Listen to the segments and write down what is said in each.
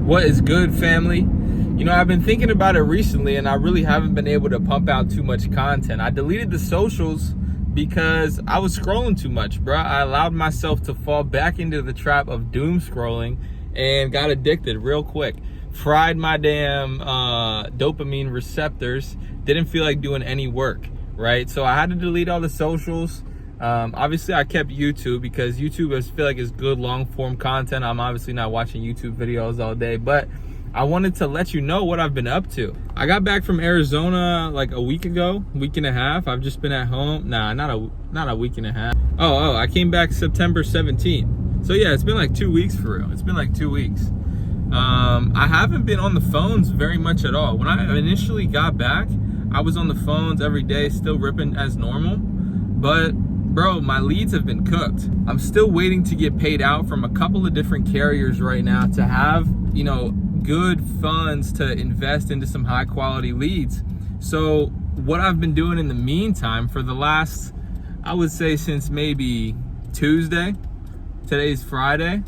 What is good, family? You know, I've been thinking about it recently and I really haven't been able to pump out too much content. I deleted the socials because I was scrolling too much, bro. I allowed myself to fall back into the trap of doom scrolling and got addicted real quick. Fried my damn dopamine receptors. Didn't feel like doing any work, right? So I had to delete all the socials. Obviously I kept YouTube because YouTube, I feel like, is good long form content. I'm obviously not watching YouTube videos all day, but I wanted to let you know what I've been up to. I got back from Arizona like a week ago, week and a half. I've just been at home. Nah, not a week and a half. I came back September 17th. So yeah, it's been like 2 weeks for real. It's been like 2 weeks. I haven't been on the phones very much at all. When I initially got back, I was on the phones every day, still ripping as normal. But bro, my leads have been cooked. I'm still waiting to get paid out from a couple of different carriers right now to have, you know, good funds to invest into some high quality leads. So what I've been doing in the meantime for the last, I would say since maybe Tuesday, today's Friday,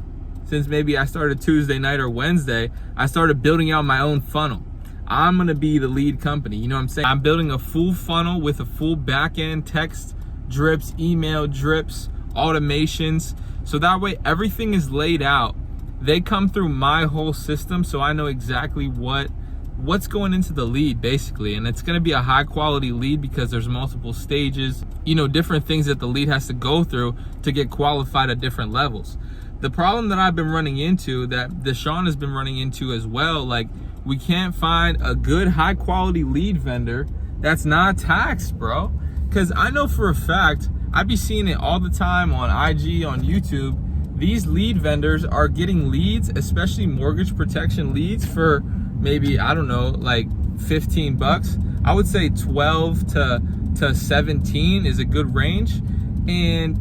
since maybe I started Tuesday night or Wednesday, I started building out my own funnel. I'm gonna be the lead company, you know what I'm saying? I'm building a full funnel with a full back end text drips, email drips, automations. So that way everything is laid out. They come through my whole system, so I know exactly what's going into the lead basically. And it's gonna be a high quality lead because there's multiple stages, you know, different things that the lead has to go through to get qualified at different levels. The problem that I've been running into, that Deshaun has been running into as well, like we can't find a good high quality lead vendor that's not taxed, bro. Because I know for a fact, I be seeing it all the time on IG, on YouTube. These lead vendors are getting leads, especially mortgage protection leads, for maybe, I don't know, like 15 bucks. I would say 12 to 17 is a good range. And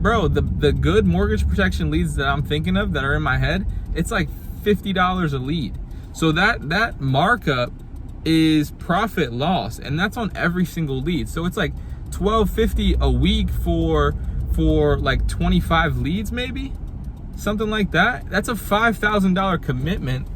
bro, the good mortgage protection leads that I'm thinking of that are in my head, it's like $50 a lead. So that markup is profit loss, and that's on every single lead. So it's like $12.50 a week for like 25 leads, maybe something like that. That's a $5,000 commitment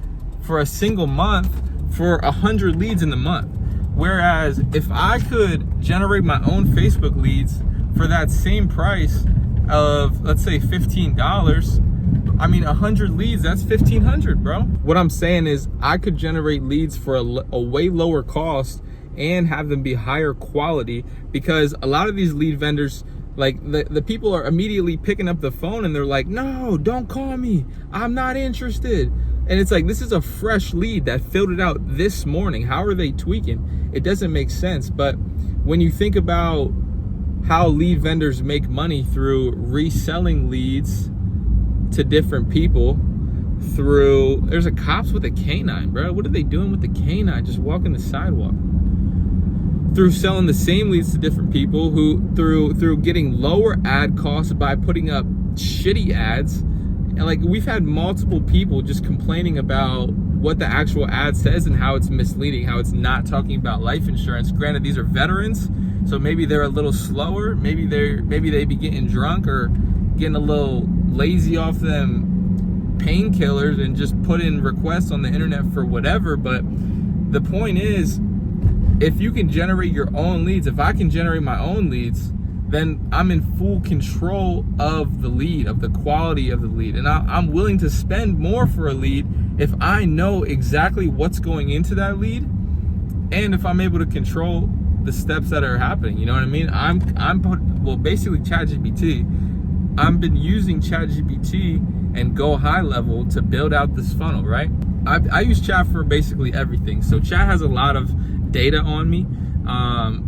for a single month for 100 leads in the month. Whereas if I could generate my own Facebook leads for that same price of, let's say, $15, I mean, 100 leads, that's $1,500, bro. What I'm saying is I could generate leads for a way lower cost and have them be higher quality, because a lot of these lead vendors, like the people are immediately picking up the phone and they're like, no, don't call me, I'm not interested. And it's like, this is a fresh lead that filled it out this morning. How are they tweaking? It doesn't make sense. But when you think about how lead vendors make money through reselling leads to different people through, there's a cops with a canine, bro. What are they doing with the canine just walking the sidewalk? Through selling the same leads to different people, who through getting lower ad costs by putting up shitty ads. And like, we've had multiple people just complaining about what the actual ad says and how it's misleading, how it's not talking about life insurance. Granted, these are veterans, so maybe they're a little slower, maybe they be getting drunk or getting a little lazy off them painkillers and just put in requests on the internet for whatever. But the point is, if you can generate your own leads, if I can generate my own leads, then I'm in full control of the lead, of the quality of the lead. And I'm willing to spend more for a lead if I know exactly what's going into that lead, and if I'm able to control the steps that are happening. You know what I mean? Well, basically ChatGPT, I've been using ChatGPT and Go High Level to build out this funnel, right? I use Chat for basically everything. So Chat has a lot of data on me.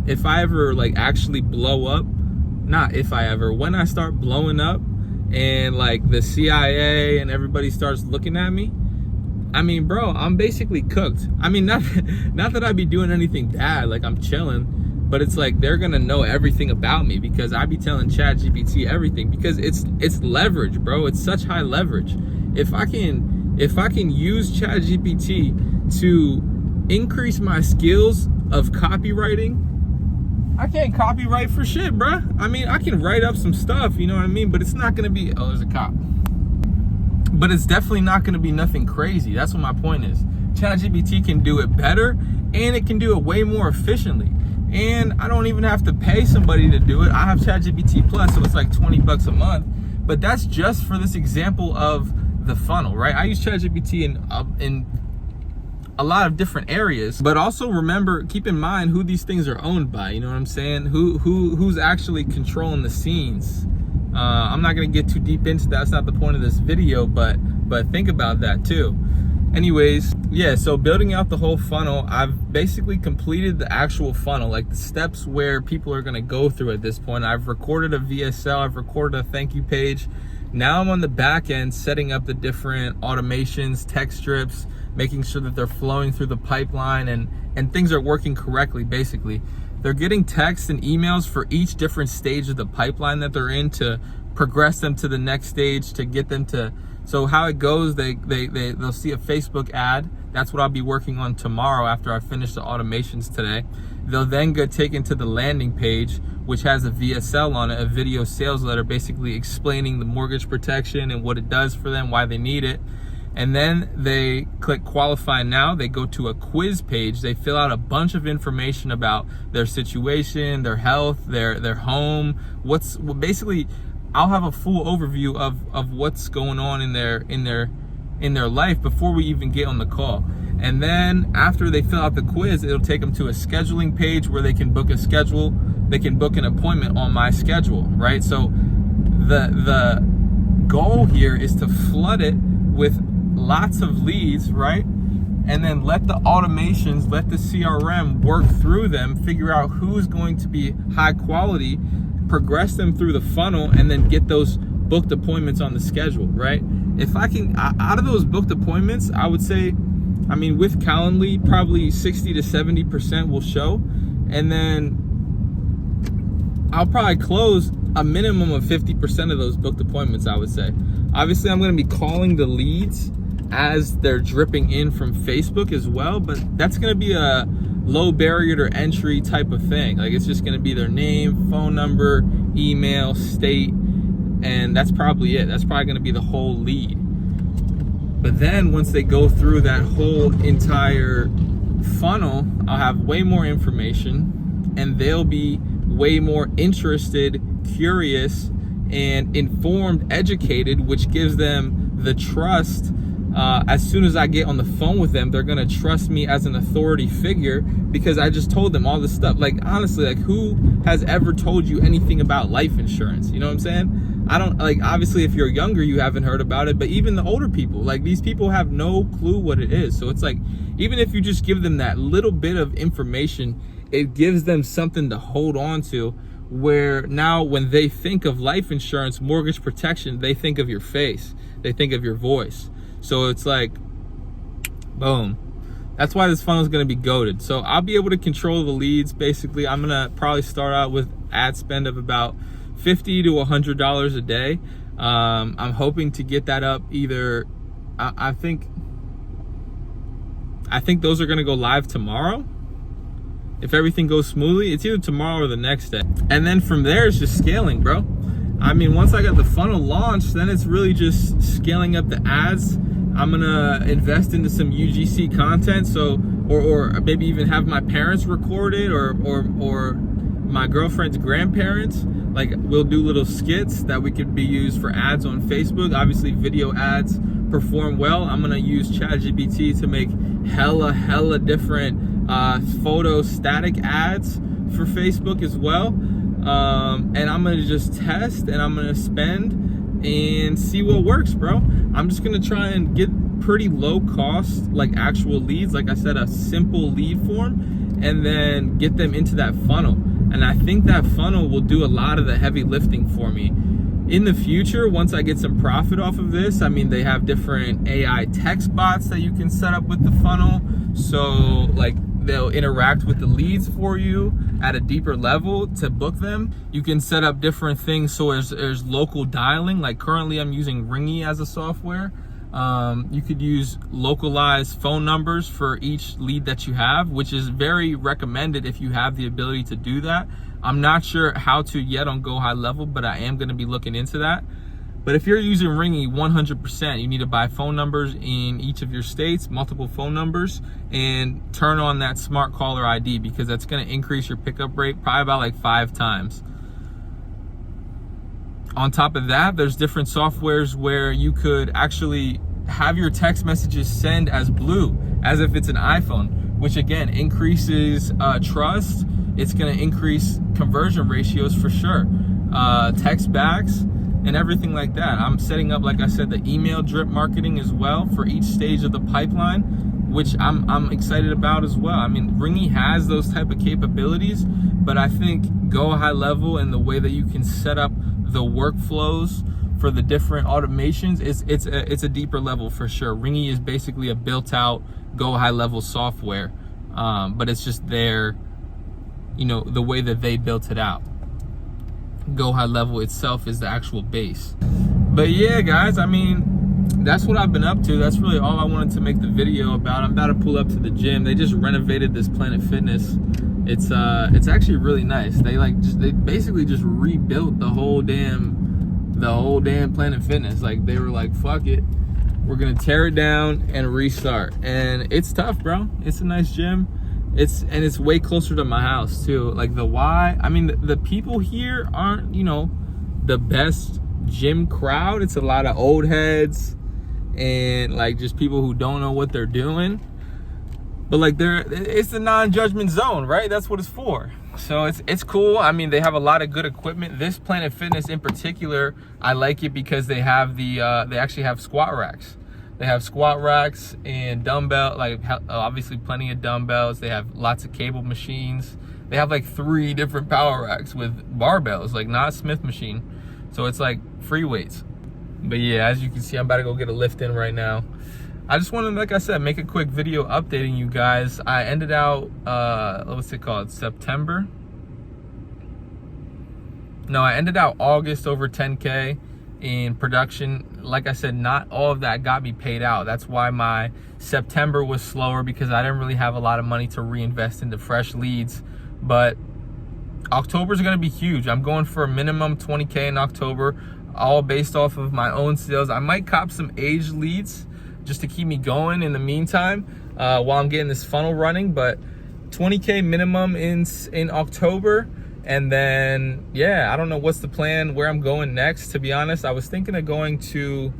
If I ever like actually blow up, when I start blowing up and like the CIA and everybody starts looking at me, I mean, bro, I'm basically cooked. I mean, not that I'd be doing anything bad, like I'm chilling, but it's like they're gonna know everything about me because I be telling ChatGPT everything, because it's leverage, bro. It's such high leverage. If I can use ChatGPT to increase my skills of copywriting, I can't copyright for shit, bruh. I mean, I can write up some stuff, you know what I mean? But it's not gonna be, oh, there's a cop. but it's definitely not going to be nothing crazy. That's what my point is. ChatGPT can do it better, and it can do it way more efficiently. And I don't even have to pay somebody to do it. I have ChatGPT Plus, so it's like $20 a month. But that's just for this example of the funnel, right? I use ChatGPT in a lot of different areas, but also remember, keep in mind who these things are owned by. You know what I'm saying? Who's actually controlling the scenes. I'm not gonna get too deep into that. That's not the point of this video, but think about that too. Anyways, yeah, so building out the whole funnel, I've basically completed the actual funnel, like the steps where people are gonna go through at this point. I've recorded a VSL, I've recorded a thank you page. Now I'm on the back end setting up the different automations, text strips, making sure that they're flowing through the pipeline and things are working correctly, basically. They're getting texts and emails for each different stage of the pipeline that they're in to progress them to the next stage, to get them to, so how it goes, they'll see a Facebook ad. That's what I'll be working on tomorrow after I finish the automations today. They'll then get taken to the landing page, which has a VSL on it, a video sales letter, basically explaining the mortgage protection and what it does for them, why they need it. And then they click qualify now. They go to a quiz page. They fill out a bunch of information about their situation, their health, their home. Basically, I'll have a full overview of what's going on in their life before we even get on the call. And then after they fill out the quiz, it'll take them to a scheduling page where they can book a schedule. They can book an appointment on my schedule, right? So the goal here is to flood it with lots of leads, right? And then let the automations, let the CRM work through them, figure out who's going to be high quality, progress them through the funnel, and then get those booked appointments on the schedule, right? If I can, out of those booked appointments, I would say, I mean, with Calendly, probably 60 to 70% will show. And then I'll probably close a minimum of 50% of those booked appointments, I would say. Obviously, I'm going to be calling the leads as they're dripping in from Facebook as well, but that's going to be a low barrier to entry type of thing. Like, it's just going to be their name, phone number, email, state, and that's probably it. That's probably going to be the whole lead. But then once they go through that whole entire funnel, I'll have way more information, and they'll be way more interested, curious, and informed, educated, which gives them the trust. As soon as I get on the phone with them, they're gonna trust me as an authority figure because I just told them all this stuff. Like, honestly, like, who has ever told you anything about life insurance? You know what I'm saying? I don't, like, obviously if you're younger, you haven't heard about it, but even the older people, like, these people have no clue what it is. So it's like, even if you just give them that little bit of information, it gives them something to hold on to, where now when they think of life insurance, mortgage protection, they think of your face, they think of your voice. So it's like, boom. That's why this funnel is going to be goated. So I'll be able to control the leads. Basically, I'm going to probably start out with ad spend of about $50 to $100 a day. I'm hoping to get that up either, I think those are going to go live tomorrow. If everything goes smoothly, it's either tomorrow or the next day. And then from there, it's just scaling, bro. I mean, once I got the funnel launched, then it's really just scaling up the ads. I'm gonna invest into some UGC content, so or maybe even have my parents record it, or my girlfriend's grandparents. Like, we'll do little skits that we could be used for ads on Facebook. Obviously, video ads perform well. I'm gonna use ChatGPT to make hella different photo static ads for Facebook as well. And I'm gonna just test, and I'm gonna spend and see what works, bro. I'm just gonna try and get pretty low cost, like, actual leads, like I said, a simple lead form, and then get them into that funnel. And I think that funnel will do a lot of the heavy lifting for me. In the future, once I get some profit off of this, I mean, they have different AI text bots that you can set up with the funnel. So, like, they'll interact with the leads for you at a deeper level to book them. You can set up different things. So there's local dialing. Like, currently I'm using Ringy as a software. You could use localized phone numbers for each lead that you have, which is very recommended if you have the ability to do that. I'm not sure how to yet on Go High Level, but I am going to be looking into that. But if you're using Ringy 100%, you need to buy phone numbers in each of your states, multiple phone numbers, and turn on that smart caller ID, because that's going to increase your pickup rate probably about like 5 times. On top of that, there's different softwares where you could actually have your text messages send as blue, as if it's an iPhone, which again increases trust. It's going to increase conversion ratios for sure. Text backs and everything like that. I'm setting up, like I said, the email drip marketing as well for each stage of the pipeline, which I'm excited about as well. I mean, Ringy has those type of capabilities, but I think Go High Level and the way that you can set up the workflows for the different automations, it's a deeper level for sure. Ringy is basically a built-out Go High Level software, but it's just their, the way that they built it out. Go High Level itself is the actual base. But yeah, guys, I mean, that's what I've been up to. That's really all I wanted to make the video about. I'm about to pull up to the gym. They just renovated this Planet Fitness. It's actually really nice. They basically just rebuilt the whole damn Planet Fitness. Like, they were like, fuck it, we're gonna tear it down and restart. And it's tough, bro. It's a nice gym. It's way closer to my house too. Like the people here aren't, the best gym crowd. It's a lot of old heads and like just people who don't know what they're doing. But like it's the non-judgment zone, right? That's what it's for. So it's cool. I mean, they have a lot of good equipment. This Planet Fitness in particular, I like it because they have they actually have squat racks. They have squat racks and dumbbell, like obviously plenty of dumbbells. They have lots of cable machines. They have like 3 different power racks with barbells, like not a Smith machine. So it's like free weights. But yeah, as you can see, I'm about to go get a lift in right now. I just wanted to, like I said, make a quick video updating you guys. I ended out, what's it called, September? No, I ended out August over 10K in production. Like I said, not all of that got me paid out. That's why my September was slower, because I didn't really have a lot of money to reinvest into fresh leads. But October's gonna be huge. I'm going for a minimum 20K in October, all based off of my own sales. I might cop some aged leads just to keep me going in the meantime while I'm getting this funnel running. But 20K minimum in October. And then, yeah, I don't know what's the plan, where I'm going next, to be honest. I was thinking of going to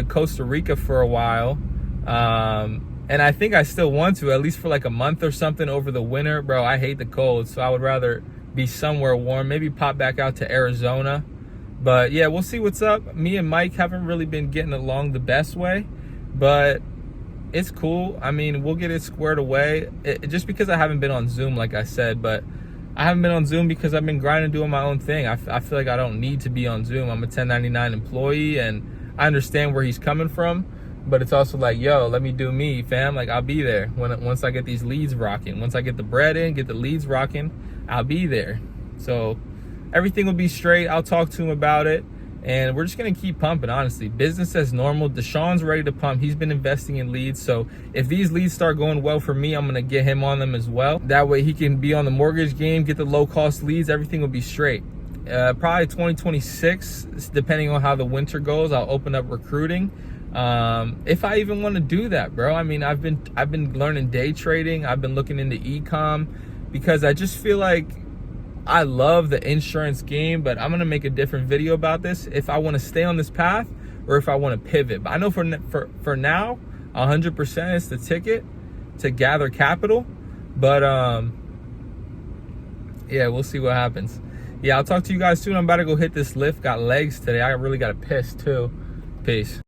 Costa Rica for a while. And I think I still want to, at least for like a month or something over the winter. Bro, I hate the cold, so I would rather be somewhere warm. Maybe pop back out to Arizona. But yeah, we'll see what's up. Me and Mike haven't really been getting along the best way, but it's cool. I mean, we'll get it squared away. Just because I haven't been on Zoom, like I said, but I haven't been on Zoom because I've been grinding, doing my own thing. I feel like I don't need to be on Zoom. I'm a 1099 employee, and I understand where he's coming from, but it's also like, yo, let me do me, fam. Like, I'll be there once I get these leads rocking. Once I get the bread in, get the leads rocking, I'll be there. So everything will be straight. I'll talk to him about it, and we're just gonna keep pumping, honestly. Business as normal. Deshaun's ready to pump. He's been investing in leads, so if these leads start going well for me, I'm gonna get him on them as well. That way he can be on the mortgage game, get the low cost leads. Everything will be straight. Probably 2026, depending on how the winter goes, I'll open up recruiting. If I even want to do that, bro. I mean, I've been learning day trading. I've been looking into e-com, because I just feel like I love the insurance game. But I'm gonna make a different video about this, if I want to stay on this path or if I want to pivot. But I know for now, 100% is the ticket to gather capital. But yeah, we'll see what happens. Yeah, I'll talk to you guys soon. I'm about to go hit this lift. Got legs today. I really got to piss too. Peace.